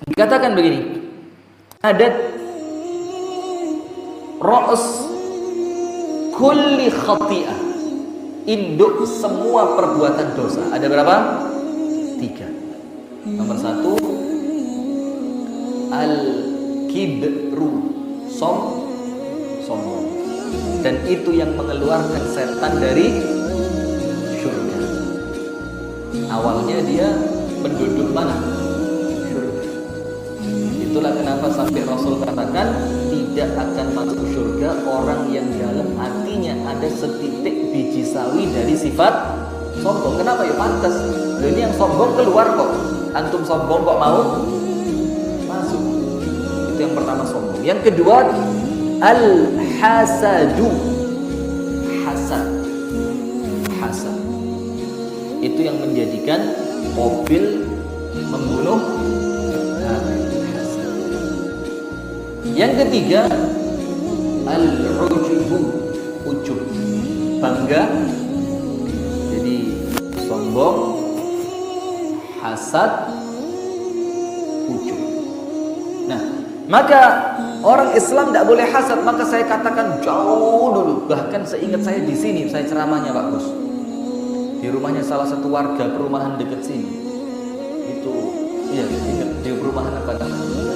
Dikatakan begini, ada ra's kulli khati'ah, induk semua perbuatan dosa. Ada berapa? 3. Nomor 1, al-kibru, sombong. Dan itu yang mengeluarkan setan dari surga. Awalnya dia penduduk mana? Surga. Itulah kenapa sampai Rasul katakan tidak akan masuk surga orang yang dalam hatinya ada setitik biji sawi dari sifat sombong. Kenapa? Ya pantas. Ini yang sombong keluar kok. Antum sombong kok mau masuk. Itu yang pertama, sombong. Yang kedua, al-hasadu, hasad. Itu yang menjadikan Qabil membunuh Habil. Yang ketiga, al-ujubu, ujub, bangga. Jadi sombong, hasad, ujub. Nah, maka orang Islam tidak boleh hasad. Maka saya katakan jauh dulu. Bahkan seingat saya di sini, saya ceramahnya Pak Gus, di rumahnya salah satu warga perumahan dekat sini. Itu, iya, ingat di perumahan apa namanya?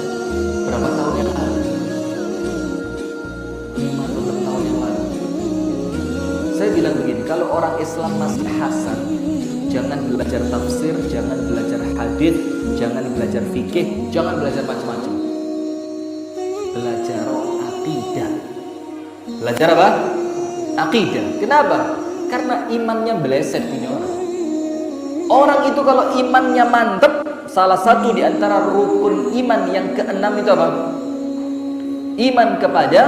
Berapa tahun yang lalu? 5 atau 6 tahun yang lalu. Saya bilang begini, kalau orang Islam masih hasad, jangan belajar tafsir, jangan belajar hadis, jangan belajar fikih, jangan belajar macam-macam. Belajar akidah. Belajar apa? Akidah. Kenapa? Karena imannya meleset ini orang. Orang itu kalau imannya mantap, salah satu di antara rukun iman yang ke-6 itu apa? Iman kepada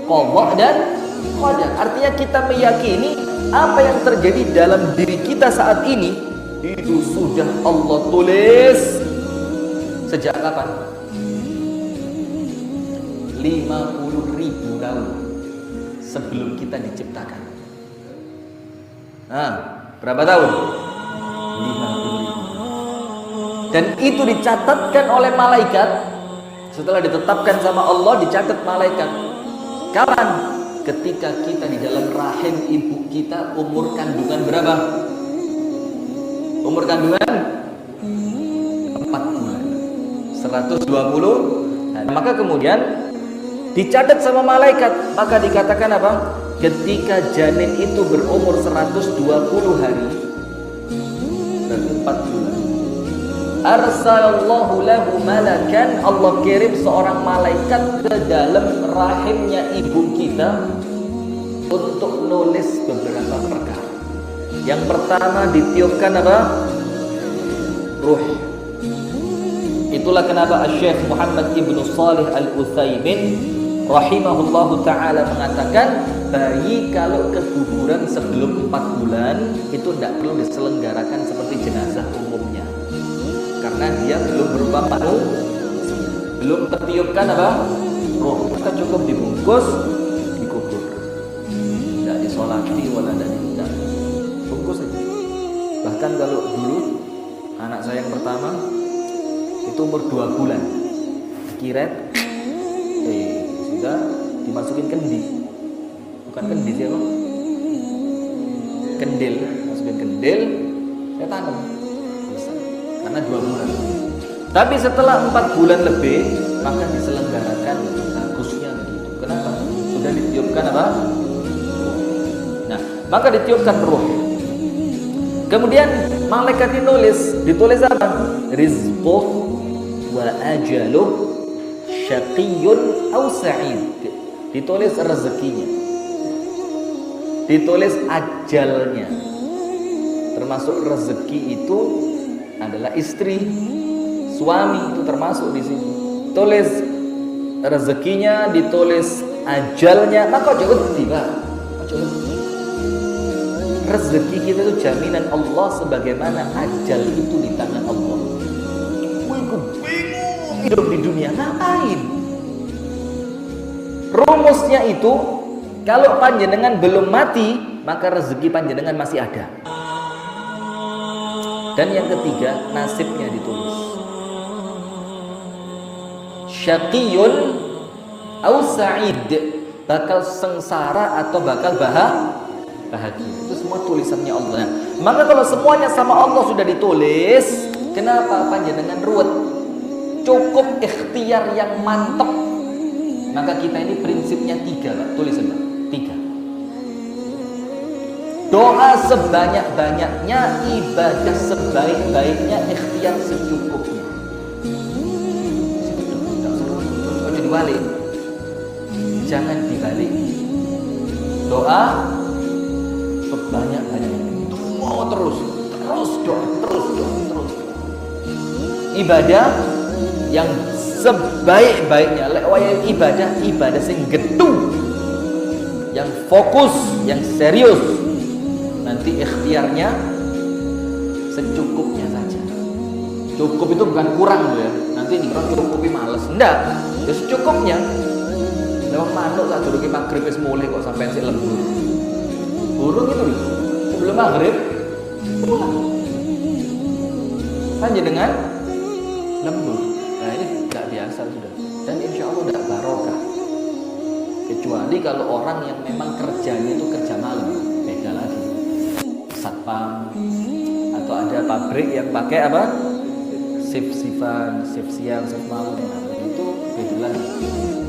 qadha dan qadar. Artinya kita meyakini apa yang terjadi dalam diri kita saat ini itu sudah Allah tulis sejak kapan? 50.000 tahun sebelum kita diciptakan. Nah, berapa tahun? 50.000. Dan itu dicatatkan oleh malaikat. Setelah ditetapkan sama Allah, dicatat malaikat. Kapan? Ketika kita di dalam rahim ibu kita, umur kandungan berapa? Umur kandungan 4 bulan, 120. Nah, maka kemudian dicatat sama malaikat. Maka dikatakan apa? Ketika janin itu berumur 120 hari, berarti 4 bulan, arsalallahu lahu malakan, Allah kirim seorang malaikat ke dalam rahimnya ibu kita untuk nulis beberapa perkara. Yang pertama ditiupkan apa? Ruh. Itulah kenapa Syekh Muhammad Ibnu Shalih Al-Utsaimin rahimahullahu ta'ala mengatakan, bayi kalau keguguran sebelum 4 bulan itu tidak perlu diselenggarakan seperti jenazah umumnya, karena dia belum berubah manusia, belum tertiupkan apa? Roh. Maka cukup dibungkus, dikubur, tidak disolati wala tidak, bungkus saja. Bahkan kalau dulu anak saya yang pertama itu umur 2 bulan kiret, sudah dimasukin kendi, bukan kendi siapa? Kendil, masukin kendil, saya tanam, karena 2 bulan. Tapi setelah 4 bulan lebih, maka diselenggarakan bagusnya begitu. Kenapa? Sudah ditiupkan apa? Nah, maka ditiupkan ruh. Kemudian malaikat ditulis apa? Rizquh wa ajaluh syaqiyun aw sa'id. Ditulis rezekinya, ditulis ajalnya. Termasuk rezeki itu adalah istri, suami, itu termasuk di sini. Tulis rezekinya, ditulis ajalnya. Maka jauh tiba. Rezeki kita itu jaminan Allah, sebagaimana ajal itu di tangan Allah. Hidup di dunia ngapain? Rumusnya itu, kalau panjenengan belum mati, maka rezeki panjenengan masih ada. Dan yang ketiga, nasibnya ditulis. syaqiyun au sa'id, bakal sengsara atau bakal bahagia. Itu semua tulisannya Allah. Maka kalau semuanya sama Allah sudah ditulis, kenapa panjenengan ruwet? Cukup ikhtiar yang mantap. Maka kita ini prinsipnya 3, Pak. Tulisan, Pak. 3. Doa sebanyak-banyaknya, ibadah sebaik-baiknya, ikhtiar secukupnya. Jangan dibalik. Jangan dibalik. Doa sebanyak-banyaknya. Oh, terus doa. Ibadah yang sebaik-baiknya, lek waya ibadah sing getu, yang fokus, yang serius. Nanti ikhtiarnya secukupnya saja. Cukup itu bukan kurang ya. Nanti dikira cukupi males. Enggak, ya secukupnya. Lewat manuk tak durunge maghrib wis mulai kok sampai sik lembur. Burung itu loh. Sebelum maghrib pulang. Panjenengan lembur. Nah ini tidak biasa sudah. Dan insya Allah tidak barokah. Kecuali kalau orang yang memang kerjanya itu kerja malam, beda lagi. Satpam atau ada pabrik yang pakai apa? Shift siang, shift malam. Itu beda lagi.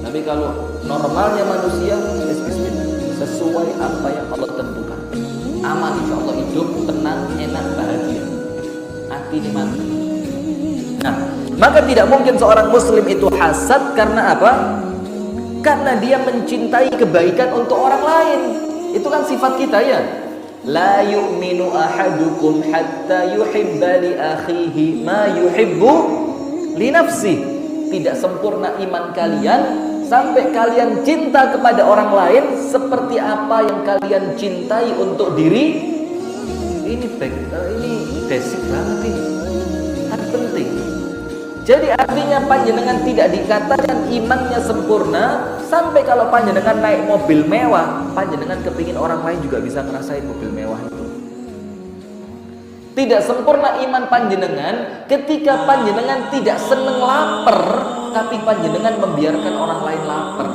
Tapi kalau normalnya manusia, bismillah, sesuai apa yang Allah tentukan. Aman insya Allah, hidup tenang, enak, bahagia. Hati dimana? Nah, maka tidak mungkin seorang muslim itu hasad karena apa? Karena dia mencintai kebaikan untuk orang lain. Itu kan sifat kita ya. La yu'minu ahadukum hatta yuhibba li akhihi ma yuhibbu li nafsi. Tidak sempurna iman kalian sampai kalian cinta kepada orang lain seperti apa yang kalian cintai untuk diri. Ini basic banget ini. Tapi penting. Jadi artinya panjenengan tidak dikatakan imannya sempurna sampai kalau panjenengan naik mobil mewah, panjenengan kepingin orang lain juga bisa ngerasain mobil mewah itu. Tidak sempurna iman panjenengan ketika panjenengan tidak seneng lapar, tapi panjenengan membiarkan orang lain lapar.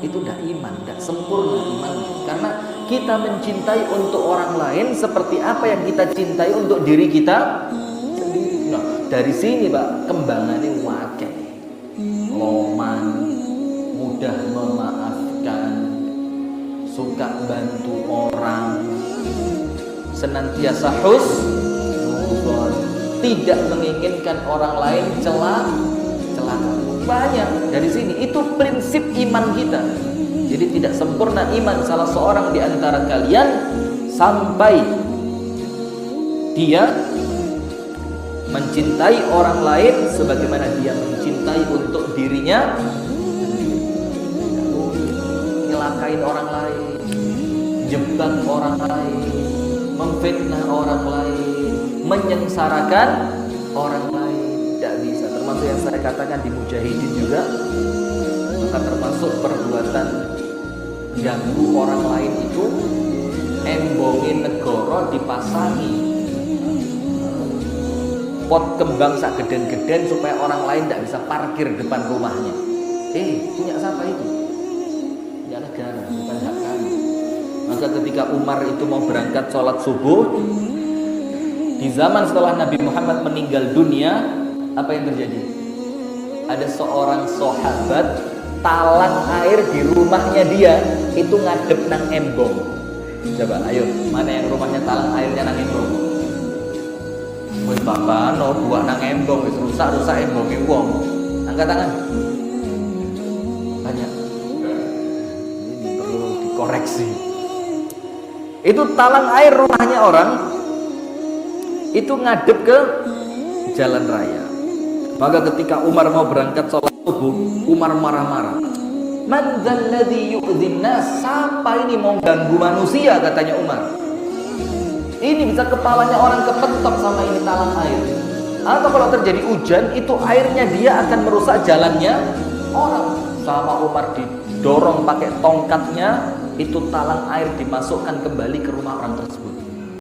Itu tidak iman, tidak sempurna iman. Karena kita mencintai untuk orang lain seperti apa yang kita cintai untuk diri kita sendiri. Nah, dari sini Pak, kembangannya wakil, loman, mudah memaafkan, suka bantu orang, senantiasa husnuzon, tidak menginginkan orang lain celaka. Banyak dari sini. Itu prinsip iman kita. Jadi tidak sempurna iman salah seorang di antara kalian sampai dia mencintai orang lain sebagaimana dia mencintai untuk dirinya sendiri. Nyelakain orang lain, jebak orang lain, memfitnah orang lain, menyengsarakan orang lain, tidak bisa. Termasuk yang saya katakan di Mujahidin juga, maka termasuk perbuatan ganggu orang lain itu embongin negara dipasangi pot kembang sak geden-geden supaya orang lain tidak bisa parkir depan rumahnya. Punya siapa itu? Punya negara, bukan hak kami. Maka ketika Umar itu mau berangkat sholat subuh di zaman setelah Nabi Muhammad meninggal dunia, apa yang terjadi? Ada seorang sahabat talang air di rumahnya dia itu ngadep nang embong. Coba ayo, mana yang rumahnya talang airnya nang embong? Woi bapak, no buah nang embong, wis rusak embongnya wong. Angkat tangan. Banyak. Ini perlu dikoreksi. Itu talang air rumahnya orang itu ngadep ke jalan raya. Maka ketika Umar mau berangkat sholat subuh, Umar marah-marah. Man dzalladzi yu'dhin nas? Siapa ini mau ganggu manusia, katanya Umar. Ini bisa kepalanya orang kepentok sama ini talang air. Atau kalau terjadi hujan, itu airnya dia akan merusak jalannya orang. Sama Umar didorong pakai tongkatnya, itu talang air dimasukkan kembali ke rumah orang tersebut.